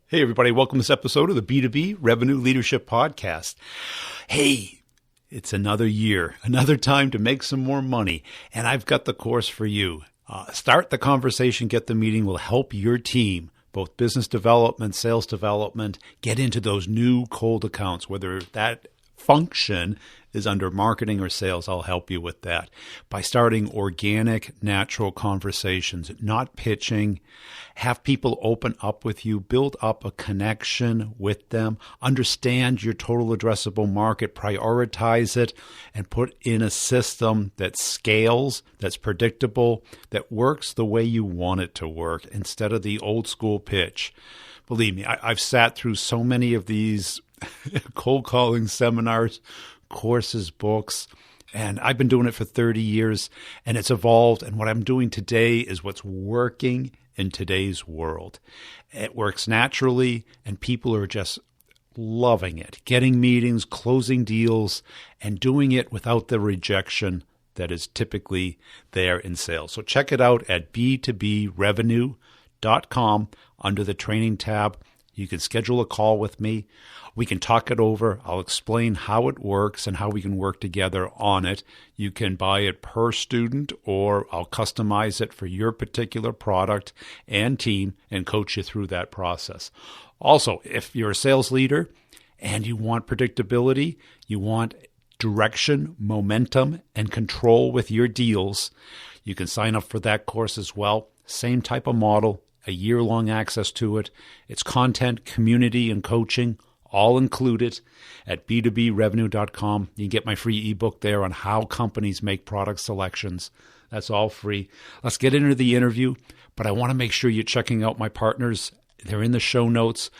Hey, everybody. Welcome to this episode of the B2B Revenue Leadership Podcast. Hey, it's another year, another time to make some more money, and I've got the course for you. Start the Conversation, Get the Meeting will help your team, both business development, sales development, get into those new cold accounts, whether that function is under marketing or sales. I'll help you with that by starting organic, natural conversations, not pitching. Have people open up with you, build up a connection with them, understand your total addressable market, prioritize it, and put in a system that scales, that's predictable, that works the way you want it to work instead of the old school pitch. Believe me, I've sat through so many of these cold calling seminars, courses, books, and I've been doing it for 30 years, and it's evolved. And what I'm doing today is what's working in today's world. It works naturally, and people are just loving it, getting meetings, closing deals, and doing it without the rejection that is typically there in sales. So check it out at b2brevenue.com under the training tab. You can schedule a call with me. We can talk it over. I'll explain how it works and how we can work together on it. You can buy it per student, or I'll customize it for your particular product and team and coach you through that process. Also, if you're a sales leader and you want predictability, you want direction, momentum, and control with your deals, you can sign up for that course as well. Same type of model. A year-long access to it. It's content, community, and coaching, all included at b2brevenue.com. You can get my free ebook there on how companies make product selections. That's all free. Let's get into the interview, but I want to make sure you're checking out my partners. They're in the show notes.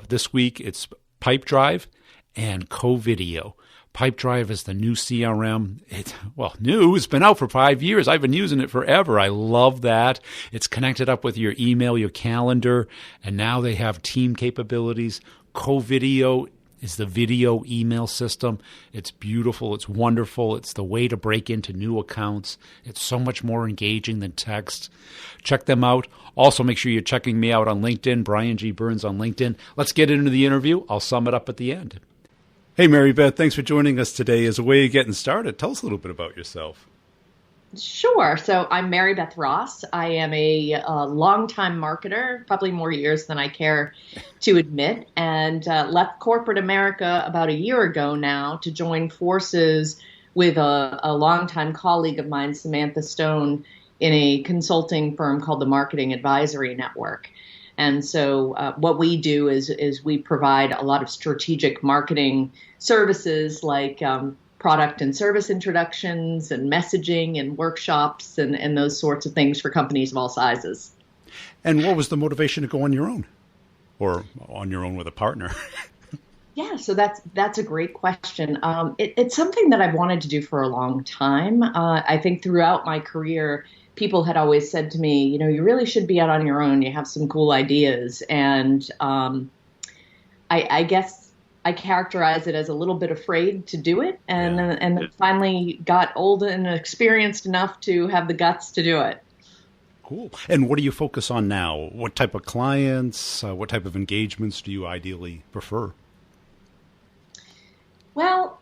This week, it's Pipedrive and CoVideo. Pipedrive is the new CRM. It's been out for 5 years. I've been using it forever. I love that. It's connected up with your email, your calendar, and now they have team capabilities. CoVideo is the video email system. It's beautiful. It's wonderful. It's the way to break into new accounts. It's so much more engaging than text. Check them out. Also, make sure you're checking me out on LinkedIn, Brian G. Burns on LinkedIn. Let's get into the interview. I'll sum it up at the end. Hey, Mary Beth, thanks for joining us today. As a way of getting started, tell us a little bit about yourself. Sure. So I'm Mary Beth Ross. I am a longtime marketer, probably more years than I care to admit, and left corporate America about a year ago now to join forces with a longtime colleague of mine, Samantha Stone, in a consulting firm called the Marketing Advisory Network. And so what we do is we provide a lot of strategic marketing services like product and service introductions and messaging and workshops and those sorts of things for companies of all sizes. And what was the motivation to go on your own, or on your own with a partner? Yeah, so that's a great question. It's something that I've wanted to do for a long time. I think throughout my career, people had always said to me, you really should be out on your own. You have some cool ideas. And I guess I characterize it as a little bit afraid to do it. And finally got old and experienced enough to have the guts to do it. Cool. And what do you focus on now? What type of clients, what type of engagements do you ideally prefer? Well,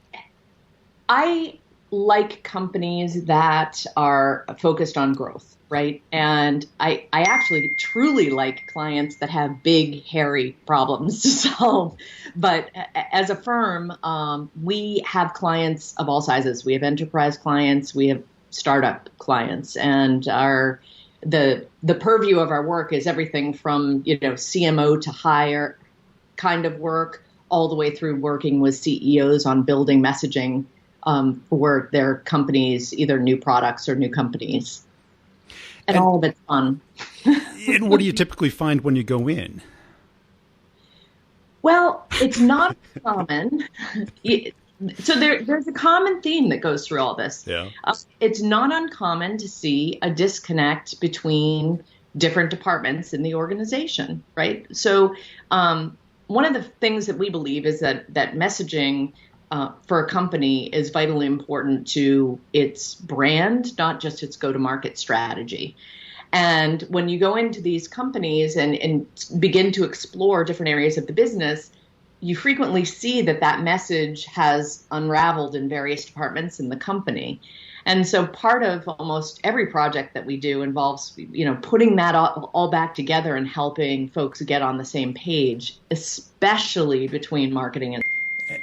I like companies that are focused on growth, right? And I actually truly like clients that have big, hairy problems to solve. But as a firm, we have clients of all sizes. We have enterprise clients, we have startup clients, and the purview of our work is everything from CMO to hire kind of work, all the way through working with CEOs on building messaging for their companies, either new products or new companies. And all of it's fun. And what do you typically find when you go in? Well, it's not common. So there's a common theme that goes through all this. Yeah. It's not uncommon to see a disconnect between different departments in the organization, right? So one of the things that we believe is that messaging for a company is vitally important to its brand, not just its go-to-market strategy. And when you go into these companies and begin to explore different areas of the business, you frequently see that that message has unraveled in various departments in the company. And so part of almost every project that we do involves, putting that all back together and helping folks get on the same page, especially between marketing and.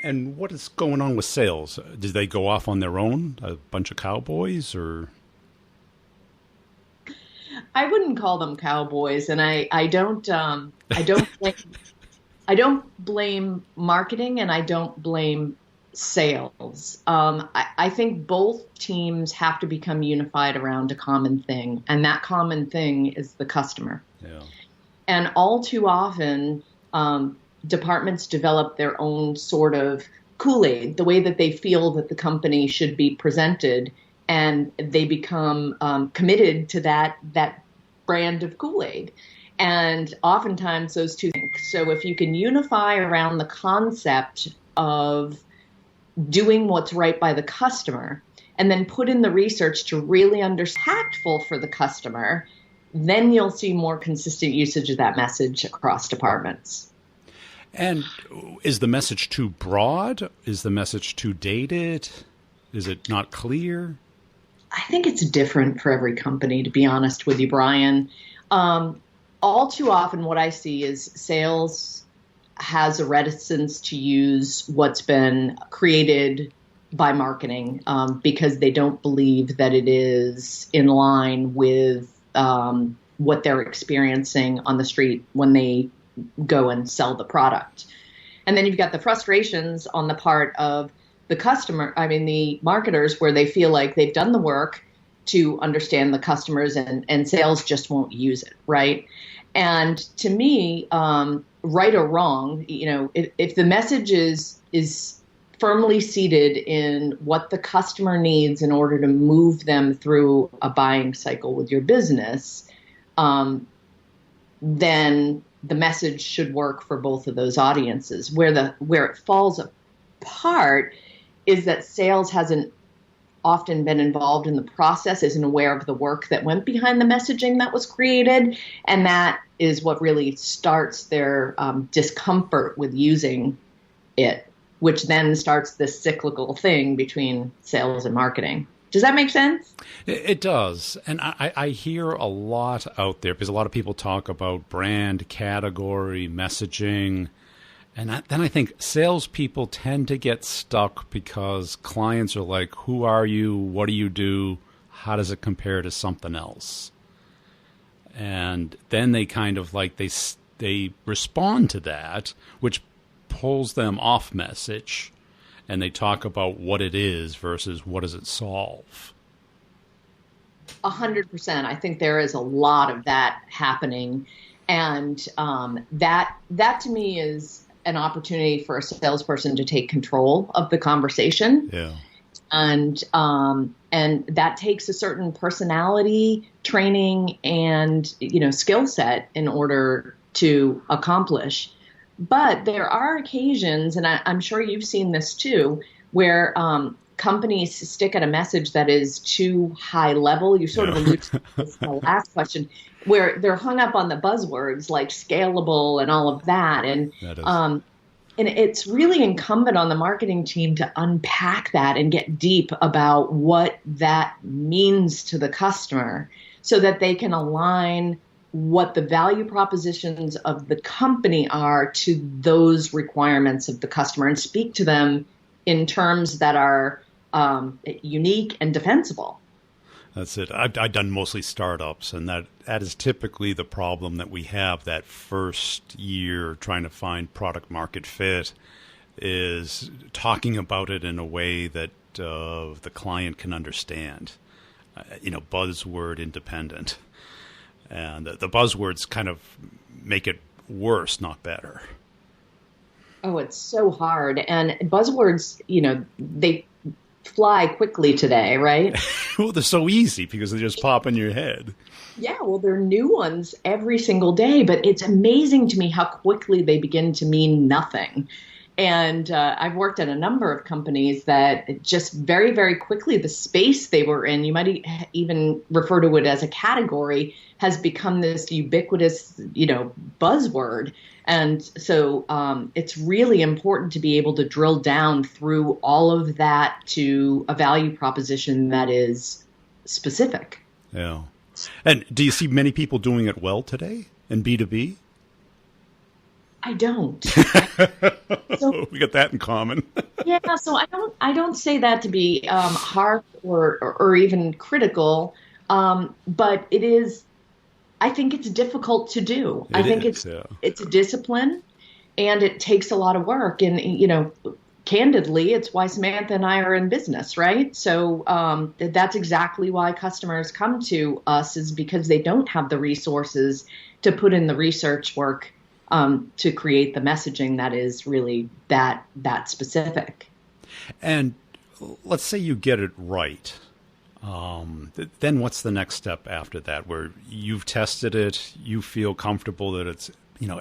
And what is going on with sales? Did they go off on their own, a bunch of cowboys, or? I wouldn't call them cowboys, and I don't blame, I don't blame marketing, and I don't blame sales. I think both teams have to become unified around a common thing, and that common thing is the customer. Yeah. And all too often, departments develop their own sort of Kool-Aid, the way that they feel that the company should be presented, and they become committed to that brand of Kool-Aid. And oftentimes those two things. So if you can unify around the concept of doing what's right by the customer, and then put in the research to really understand impactful for the customer, then you'll see more consistent usage of that message across departments. And is the message too broad? Is the message too dated? Is it not clear? I think it's different for every company, to be honest with you, Brian. All too often what I see is sales has a reticence to use what's been created by marketing because they don't believe that it is in line with what they're experiencing on the street when they go and sell the product. And then you've got the frustrations on the part of the customer, the marketers, where they feel like they've done the work to understand the customers and sales just won't use it, right? And to me, right or wrong, if the message is firmly seated in what the customer needs in order to move them through a buying cycle with your business, then the message should work for both of those audiences. Where it falls apart is that sales hasn't often been involved in the process, isn't aware of the work that went behind the messaging that was created, and that is what really starts their discomfort with using it, which then starts this cyclical thing between sales and marketing. Does that make sense? It does. And I hear a lot out there because a lot of people talk about brand, category, messaging. And then I think salespeople tend to get stuck because clients are like, who are you? What do you do? How does it compare to something else? And then they kind of like, they respond to that, which pulls them off message. And they talk about what it is versus what does it solve. 100%. I think there is a lot of that happening. And that to me is an opportunity for a salesperson to take control of the conversation. Yeah. And that takes a certain personality, training, and skill set in order to accomplish. But there are occasions, and I'm sure you've seen this too, where companies stick at a message that is too high level. You sort of alluded to this in the last question, where they're hung up on the buzzwords like scalable and all of that. And it's really incumbent on the marketing team to unpack that and get deep about what that means to the customer so that they can align what the value propositions of the company are to those requirements of the customer and speak to them in terms that are unique and defensible. That's it. I've done mostly startups, and that is typically the problem that we have that first year trying to find product market fit is talking about it in a way that the client can understand, buzzword independent. And the buzzwords kind of make it worse, not better. Oh, it's so hard. And buzzwords, they fly quickly today, right? Well, they're so easy because they just pop in your head. Yeah, well, there are new ones every single day, but it's amazing to me how quickly they begin to mean nothing. And I've worked at a number of companies that just very, very quickly, the space they were in, you might even refer to it as a category, has become this ubiquitous, buzzword. And so it's really important to be able to drill down through all of that to a value proposition that is specific. Yeah. And do you see many people doing it well today in B2B? I don't. So, we got that in common. Yeah, so I don't say that to be harsh or even critical, but it is. I think it's difficult to do. I think it's a discipline, and it takes a lot of work. And candidly, it's why Samantha and I are in business, right? So that's exactly why customers come to us, is because they don't have the resources to put in the research work to create the messaging that is really that specific. And let's say you get it right. Then what's the next step after that, where you've tested it, you feel comfortable that it's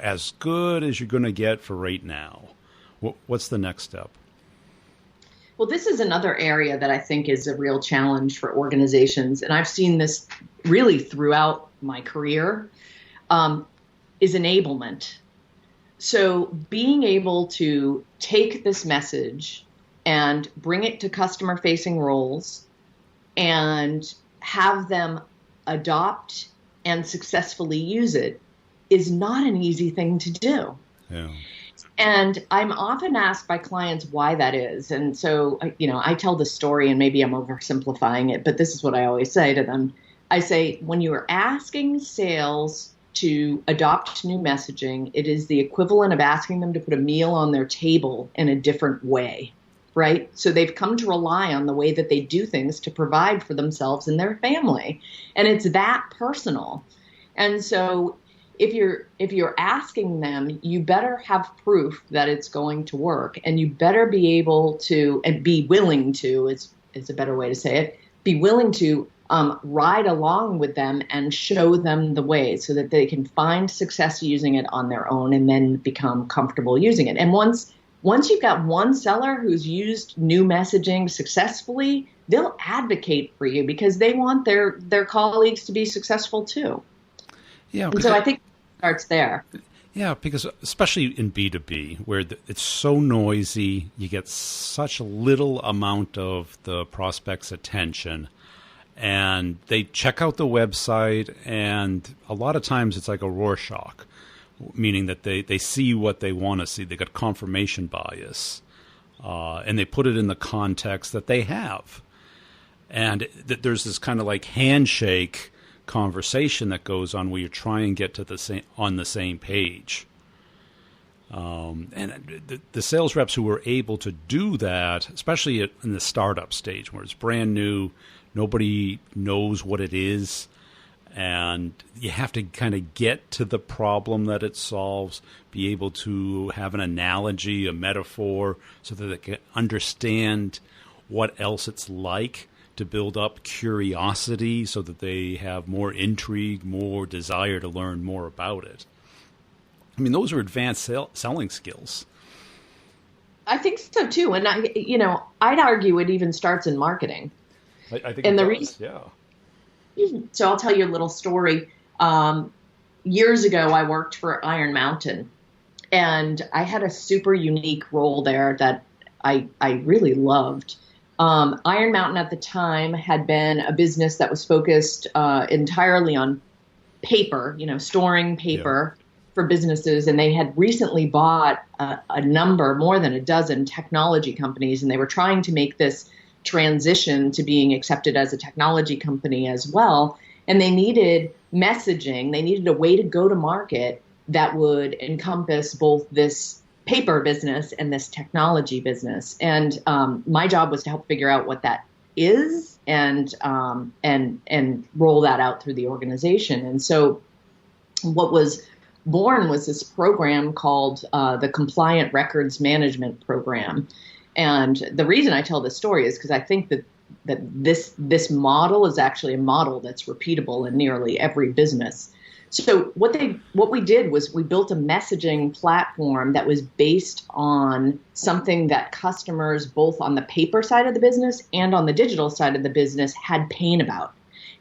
as good as you're going to get for right now? What's the next step? Well, this is another area that I think is a real challenge for organizations, and I've seen this really throughout my career, is enablement. So being able to take this message and bring it to customer-facing roles and have them adopt and successfully use it is not an easy thing to do. Yeah. And I'm often asked by clients why that is. And so, I tell the story, and maybe I'm oversimplifying it, but this is what I always say to them. I say, when you are asking sales to adopt new messaging, it is the equivalent of asking them to put a meal on their table in a different way, right? So they've come to rely on the way that they do things to provide for themselves and their family. And it's that personal. And so if you're asking them, you better have proof that it's going to work, and you better be able to, and be willing to, is a better way to say it, be willing to ride along with them and show them the way so that they can find success using it on their own and then become comfortable using it. And once you've got one seller who's used new messaging successfully, they'll advocate for you because they want their colleagues to be successful too. Yeah. And so I think it starts there. Yeah, because especially in B2B, where it's so noisy, you get such a little amount of the prospect's attention, and they check out the website, and a lot of times it's like a Rorschach, meaning that they see what they want to see. They got confirmation bias, and they put it in the context that they have. And there's this kind of like handshake conversation that goes on where you try and get to on the same page. And the sales reps who were able to do that, especially in the startup stage where it's brand new, nobody knows what it is, and you have to kind of get to the problem that it solves, be able to have an analogy, a metaphor, so that they can understand what else it's like, to build up curiosity so that they have more intrigue, more desire to learn more about it. I mean, those are advanced selling skills. I think so too. And I'd argue it even starts in marketing. I think and it does, yeah. So I'll tell you a little story. Years ago, I worked for Iron Mountain, and I had a super unique role there that I really loved. Iron Mountain at the time had been a business that was focused entirely on paper, storing paper for businesses. And they had recently bought more than a dozen technology companies, and they were trying to make this transition to being accepted as a technology company as well. And they needed messaging. They needed a way to go to market that would encompass both this paper business and this technology business. And my job was to help figure out what that is and roll that out through the organization. And so what was born was this program called the Compliant Records Management Program. And the reason I tell this story is because I think that this model is actually a model that's repeatable in nearly every business. So what we did was we built a messaging platform that was based on something that customers, both on the paper side of the business and on the digital side of the business, had pain about.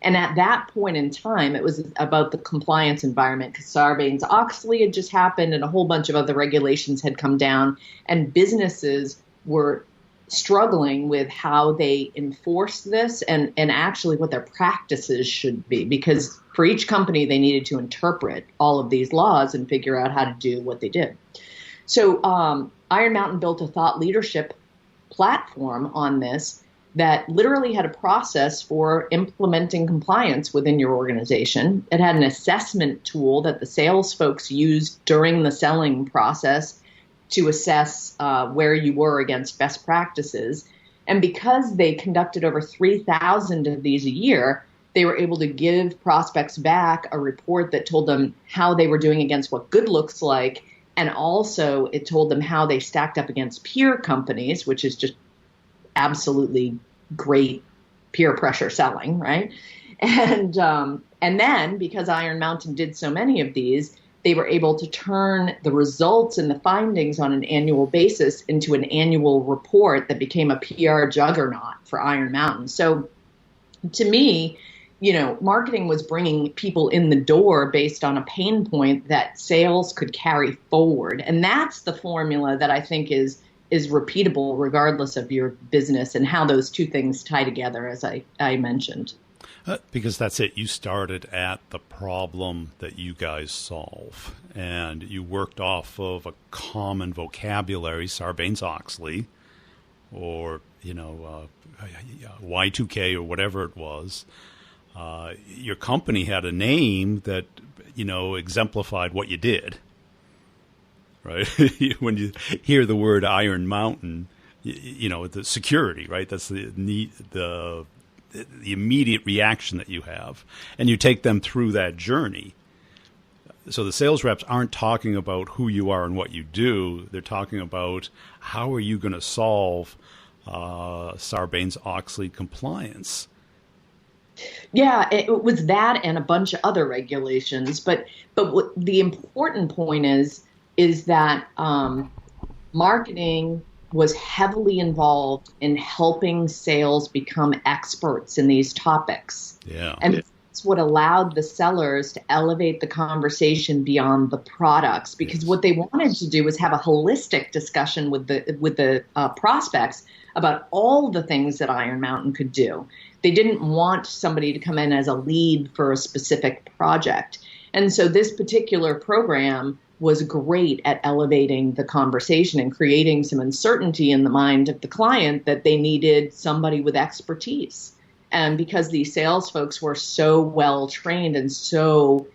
And at that point in time, it was about the compliance environment, because Sarbanes-Oxley had just happened and a whole bunch of other regulations had come down, and businesses were struggling with how they enforce this and actually what their practices should be, because for each company, they needed to interpret all of these laws and figure out how to do what they did. So Iron Mountain built a thought leadership platform on this that literally had a process for implementing compliance within your organization. It had an assessment tool that the sales folks used during the selling process to assess where you were against best practices. And because they conducted over 3,000 of these a year, they were able to give prospects back a report that told them how they were doing against what good looks like. And also it told them how they stacked up against peer companies, which is just absolutely great peer pressure selling, right? And then because Iron Mountain did so many of these, they were able to turn the results and the findings on an annual basis into an annual report that became a PR juggernaut for Iron Mountain. So to me, marketing was bringing people in the door based on a pain point that sales could carry forward. And that's the formula that I think is repeatable regardless of your business, and how those two things tie together, as I mentioned. Because that's it. You started at the problem that you guys solve, and you worked off of a common vocabulary, Sarbanes-Oxley, or Y2K or whatever it was. Your company had a name that exemplified what you did. Right? When you hear the word Iron Mountain, the security, right? That's the immediate reaction that you have, and you take them through that journey. So the sales reps aren't talking about who you are and what you do. They're talking about how are you going to solve Sarbanes-Oxley compliance. Yeah, it was that and a bunch of other regulations. But what the important point is that marketing was heavily involved in helping sales become experts in these topics. Yeah. And that's what allowed the sellers to elevate the conversation beyond the products, because what they wanted to do was have a holistic discussion with the prospects about all the things that Iron Mountain could do. They didn't want somebody to come in as a lead for a specific project. And so this particular program was great at elevating the conversation and creating some uncertainty in the mind of the client that they needed somebody with expertise. And because these sales folks were so well trained and so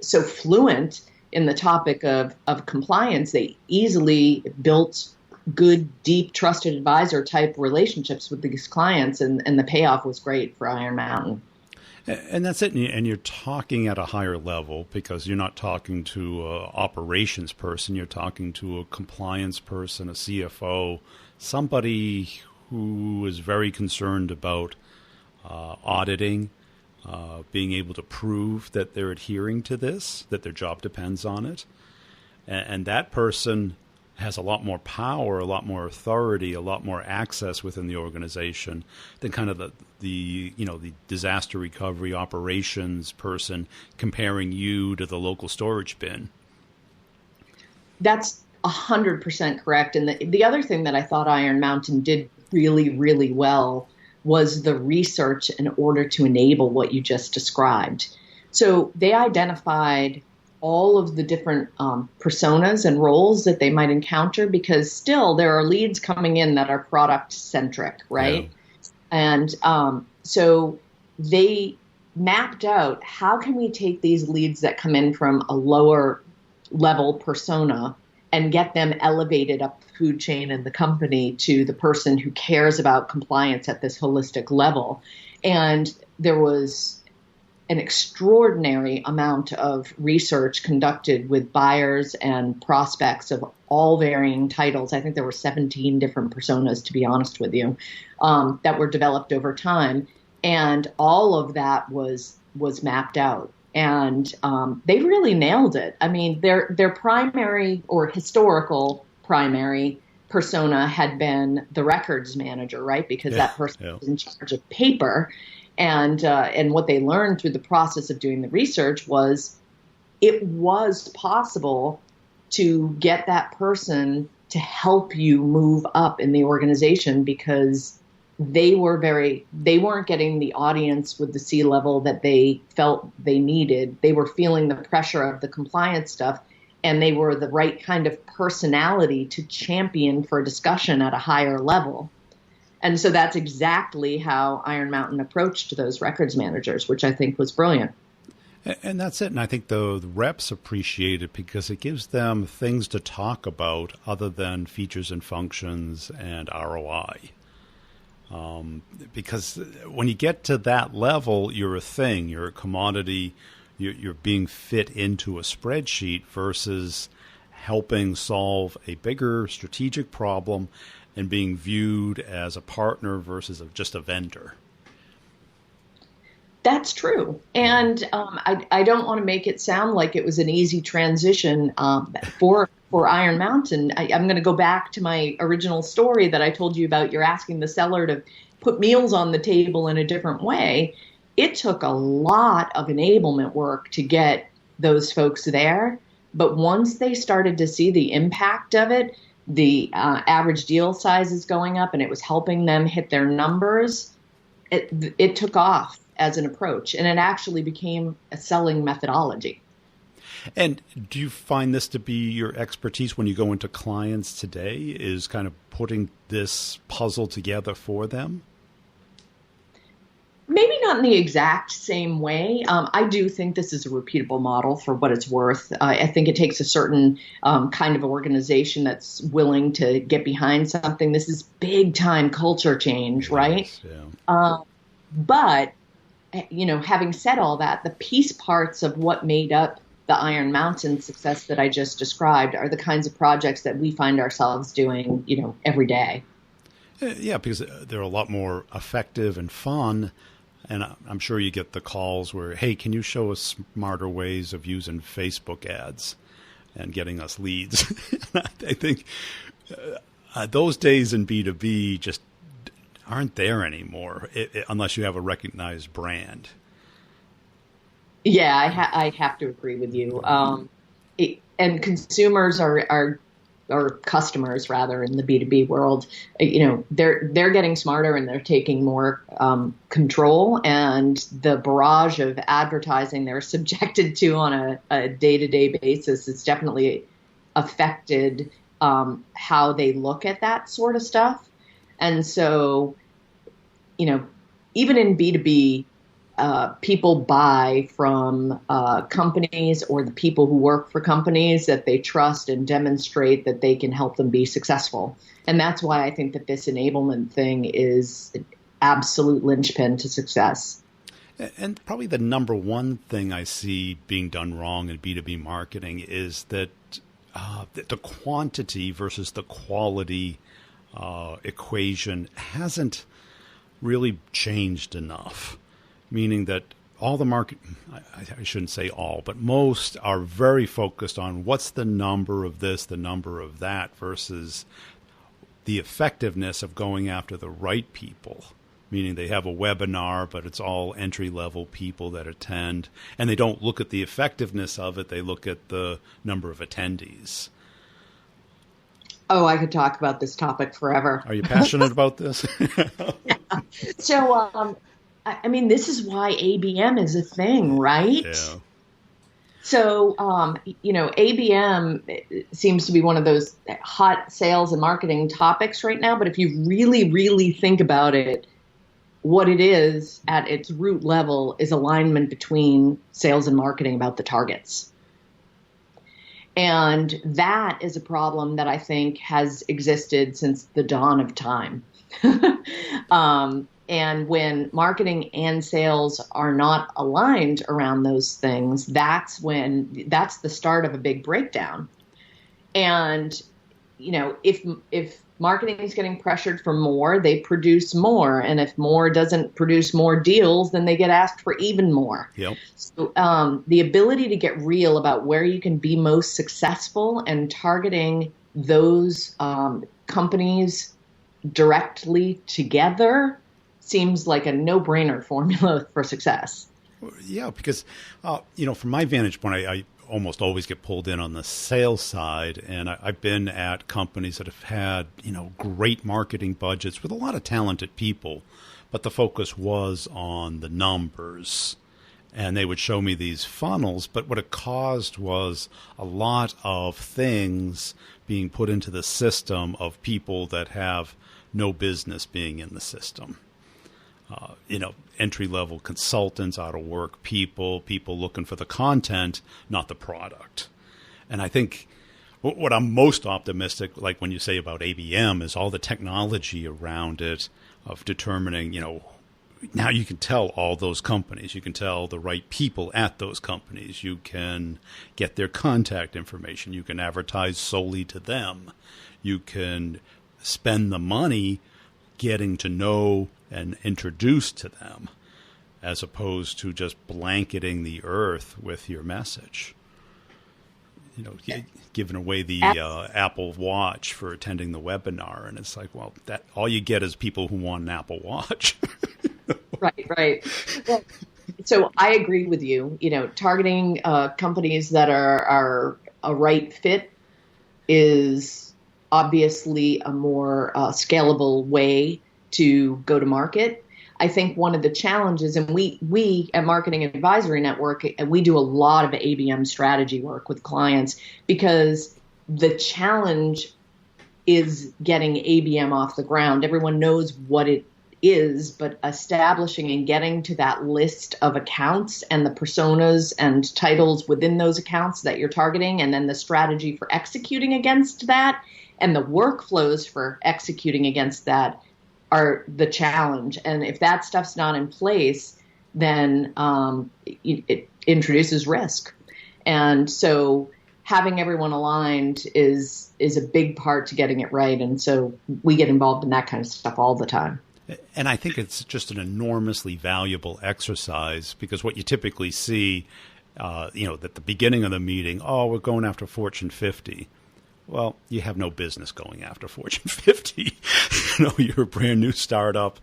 fluent in the topic of compliance, they easily built good, deep, trusted advisor type relationships with these clients, and the payoff was great for Iron Mountain. And that's it. And you're talking at a higher level, because you're not talking to an operations person. You're talking to a compliance person, a CFO, somebody who is very concerned about auditing, being able to prove that they're adhering to this, that their job depends on it. And that person has a lot more power, a lot more authority, a lot more access within the organization than kind of the disaster recovery operations person comparing you to the local storage bin. That's 100% correct. And the other thing that I thought Iron Mountain did really, really well was the research in order to enable what you just described. So they identified all of the different personas and roles that they might encounter, because still there are leads coming in that are product centric, right? Yeah. And so they mapped out, how can we take these leads that come in from a lower level persona and get them elevated up the food chain in the company to the person who cares about compliance at this holistic level. And there was an extraordinary amount of research conducted with buyers and prospects of all varying titles. I think there were 17 different personas, to be honest with you, that were developed over time. And all of that was mapped out. And they really nailed it. I mean, their primary or historical primary persona had been the records manager, right? Because that person was in charge of paper. And what they learned through the process of doing the research was it was possible to get that person to help you move up in the organization because they weren't getting the audience with the C-level that they felt they needed. They were feeling the pressure of the compliance stuff, and they were the right kind of personality to champion for discussion at a higher level. And so that's exactly how Iron Mountain approached those records managers, which I think was brilliant. And that's it. And I think the reps appreciate it because it gives them things to talk about other than features and functions and ROI. Because when you get to that level, you're a thing, you're a commodity, you're being fit into a spreadsheet versus helping solve a bigger strategic problem and being viewed as a partner versus just a vendor. That's true. And I don't want to make it sound like it was an easy transition for Iron Mountain. I'm going to go back to my original story that I told you about. You're asking the seller to put meals on the table in a different way. It took a lot of enablement work to get those folks there. But once they started to see the impact of it, the average deal size is going up and it was helping them hit their numbers, it took off as an approach, and it actually became a selling methodology. And do you find this to be your expertise when you go into clients today, is kind of putting this puzzle together for them? Maybe not in the exact same way. I do think this is a repeatable model for what it's worth. I think it takes a certain kind of organization that's willing to get behind something. This is big time culture change, right? Yeah. But, having said all that, the piece parts of what made up the Iron Mountain success that I just described are the kinds of projects that we find ourselves doing, every day. Yeah, because they're a lot more effective and fun. And I'm sure you get the calls where, hey, can you show us smarter ways of using Facebook ads and getting us leads? I think those days in B2B just aren't there anymore, unless you have a recognized brand. Yeah, I have to agree with you. And consumers or customers rather in the B2B world, they're getting smarter and they're taking more control, and the barrage of advertising they're subjected to on a day-to-day basis has definitely affected how they look at that sort of stuff. And so, even in B2B, people buy from companies or the people who work for companies that they trust and demonstrate that they can help them be successful. And that's why I think that this enablement thing is an absolute linchpin to success. And probably the number one thing I see being done wrong in B2B marketing is that the quantity versus the quality equation hasn't really changed enough. Meaning that all the market, I shouldn't say all, but most are very focused on what's the number of this, the number of that, versus the effectiveness of going after the right people. Meaning they have a webinar, but it's all entry-level people that attend, and they don't look at the effectiveness of it, they look at the number of attendees. Oh, I could talk about this topic forever. Are you passionate about this? Yeah. So, this is why ABM is a thing, right? Yeah. So, ABM seems to be one of those hot sales and marketing topics right now. But if you really, really think about it, what it is at its root level is alignment between sales and marketing about the targets. And that is a problem that I think has existed since the dawn of time. And when marketing and sales are not aligned around those things, that's the start of a big breakdown. And if marketing is getting pressured for more, they produce more, and if more doesn't produce more deals, then they get asked for even more. Yep. So the ability to get real about where you can be most successful and targeting those companies directly together seems like a no-brainer formula for success. Yeah, because, from my vantage point, I almost always get pulled in on the sales side. And I've been at companies that have had, great marketing budgets with a lot of talented people, but the focus was on the numbers. And they would show me these funnels, but what it caused was a lot of things being put into the system of people that have no business being in the system. Entry-level consultants, out-of-work people looking for the content, not the product. And I think what I'm most optimistic, like when you say about ABM, is all the technology around it of determining, now you can tell all those companies. You can tell the right people at those companies. You can get their contact information. You can advertise solely to them. You can spend the money getting to know and introduced to them, as opposed to just blanketing the earth with your message. Giving away the Apple Watch for attending the webinar, and it's like, well, that all you get is people who want an Apple Watch. Right. Well, so I agree with you. Targeting companies that are a right fit is obviously a more scalable way to go to market. I think one of the challenges, and we at Marketing Advisory Network, we do a lot of ABM strategy work with clients, because the challenge is getting ABM off the ground. Everyone knows what it is, but establishing and getting to that list of accounts and the personas and titles within those accounts that you're targeting, and then the strategy for executing against that and the workflows for executing against that are the challenge. And if that stuff's not in place, then it introduces risk. And so having everyone aligned is a big part to getting it right. And so we get involved in that kind of stuff all the time. And I think it's just an enormously valuable exercise, because what you typically see, at the beginning of the meeting, we're going after Fortune 50. Well, you have no business going after Fortune 50. You're a brand new startup.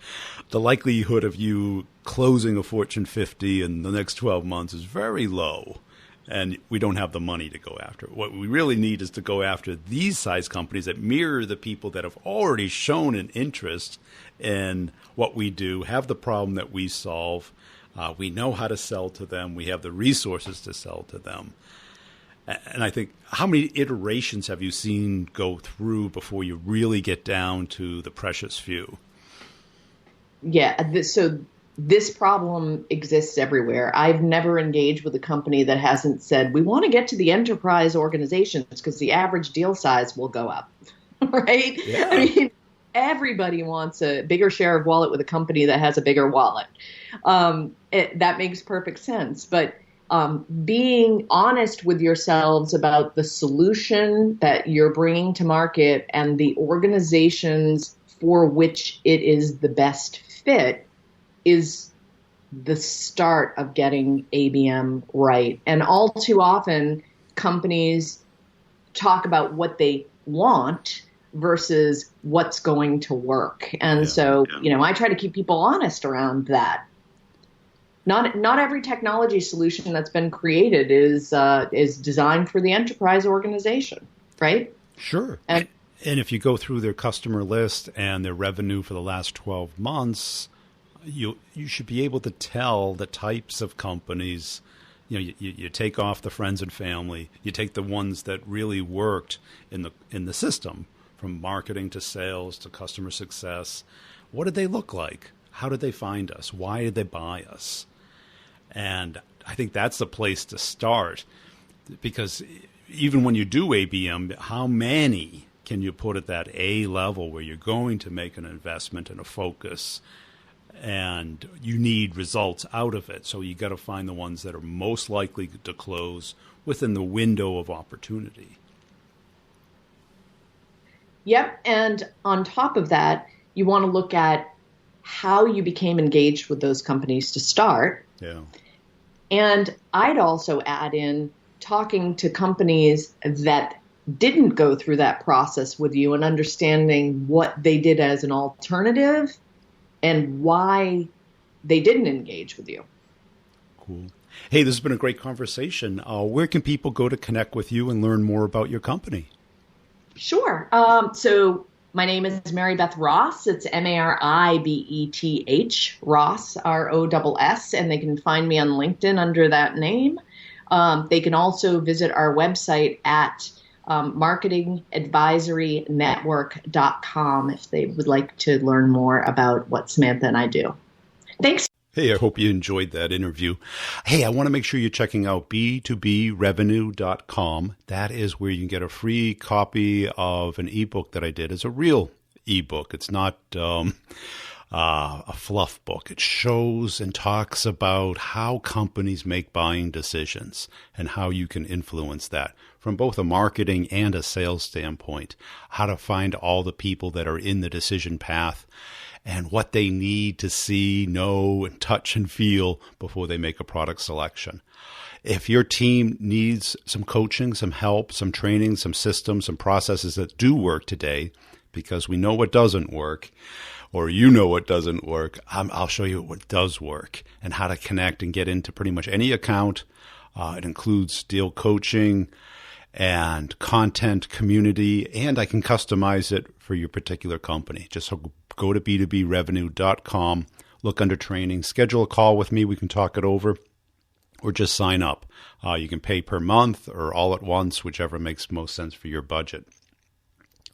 The likelihood of you closing a Fortune 50 in the next 12 months is very low. And we don't have the money to go after it. What we really need is to go after these size companies that mirror the people that have already shown an interest in what we do, have the problem that we solve. We know how to sell to them. We have the resources to sell to them. And I think, how many iterations have you seen go through before you really get down to the precious few? Yeah, so this problem exists everywhere. I've never engaged with a company that hasn't said, we want to get to the enterprise organizations because the average deal size will go up, right? Yeah. I mean, everybody wants a bigger share of wallet with a company that has a bigger wallet. That makes perfect sense. But being honest with yourselves about the solution that you're bringing to market and the organizations for which it is the best fit is the start of getting ABM right. And all too often, companies talk about what they want versus what's going to work. And I try to keep people honest around that. Not every technology solution that's been created is designed for the enterprise organization, right? Sure. And if you go through their customer list and their revenue for the last 12 months, you should be able to tell the types of companies. You take off the friends and family. You take the ones that really worked in the system, from marketing to sales to customer success. What did they look like? How did they find us? Why did they buy us? And I think that's the place to start, because even when you do ABM, how many can you put at that A level where you're going to make an investment and a focus, and you need results out of it? So you got to find the ones that are most likely to close within the window of opportunity. Yep. And on top of that, you want to look at how you became engaged with those companies to start. Yeah. And I'd also add in talking to companies that didn't go through that process with you and understanding what they did as an alternative and why they didn't engage with you. Cool. Hey, this has been a great conversation. Where can people go to connect with you and learn more about your company? Sure. So my name is Mary Beth Ross. It's Maribeth Ross, Ross, and they can find me on LinkedIn under that name. They can also visit our website at marketingadvisorynetwork.com if they would like to learn more about what Samantha and I do. Thanks. Hey, I hope you enjoyed that interview. Hey, I want to make sure you're checking out b2brevenue.com. That is where you can get a free copy of an ebook that I did. It's a real ebook. It's not a fluff book. It shows and talks about how companies make buying decisions and how you can influence that from both a marketing and a sales standpoint, how to find all the people that are in the decision path and what they need to see, know, and touch and feel before they make a product selection. If your team needs some coaching, some help, some training, some systems, some processes that do work today, because we know what doesn't work, or you know what doesn't work, I'll show you what does work and how to connect and get into pretty much any account. It includes deal coaching and content, community, and I can customize it for your particular company. Just go to b2brevenue.com, look under training, schedule a call with me. We can talk it over, or just sign up. You can pay per month or all at once, whichever makes most sense for your budget.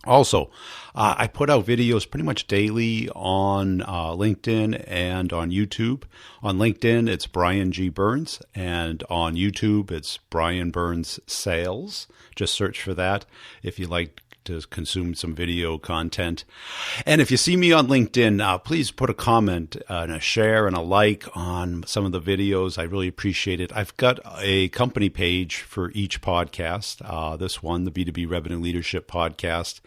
Also, I put out videos pretty much daily on LinkedIn and on YouTube. On LinkedIn, it's Brian G. Burns, and on YouTube, it's Brian Burns Sales. Just search for that if you like to consume some video content. And if you see me on LinkedIn, please put a comment and a share and a like on some of the videos. I really appreciate it. I've got a company page for each podcast. This one, the B2B Revenue Leadership Podcast,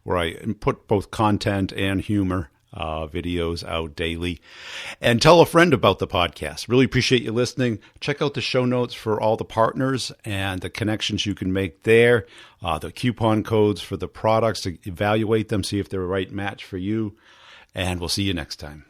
where I put both content and humor videos out daily. And tell a friend about the podcast. Really appreciate you listening. Check out the show notes for all the partners and the connections you can make there, the coupon codes for the products to evaluate them, see if they're a right match for you. And we'll see you next time.